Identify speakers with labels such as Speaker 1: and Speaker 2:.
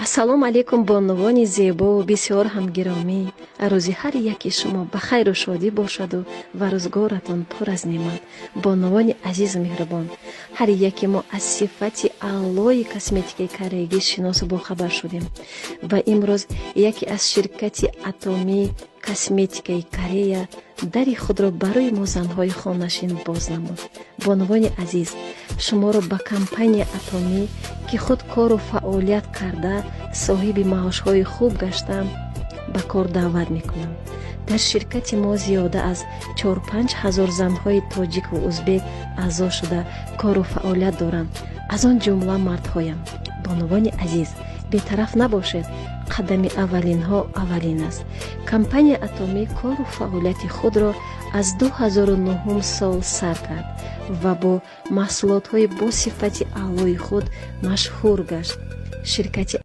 Speaker 1: ассалому алайкум бонувони зебову бисёр ҳамгиромӣ. рӯзи ҳар яки шумо ба хайру шодӣ бошаду ва рӯзгоратон пур аз неъмат. бонувони азизу меҳрубон, ҳар яке мо аз сифати аълои косметикаи кореягӣ шиносу бохабар шудем ва имрӯз яке аз ширкати атомии косметикаи Корея дари худро барои мо занҳои хонашин боз намуд. бонувони азиз, шуморо ба компания атомӣ ки худ кору фаъолият карда соҳиби маошҳои хуб гашта ба кор даъват мекунам. дар ширкати мо зиёда аз 4-5 ҳазор занҳои тоҷику узбек аъзо шуда кору фаъолият доранд, аз он ҷумла мардҳоям. бонувони азиз, бетараф набошед, қадами аввалинҳо аввалин аст. компания атомӣ кору фаъолияти худро аз 2009 сол сар кард ва бо маҳсулотҳои бо сифати аълои худ машҳур гашт. ширкати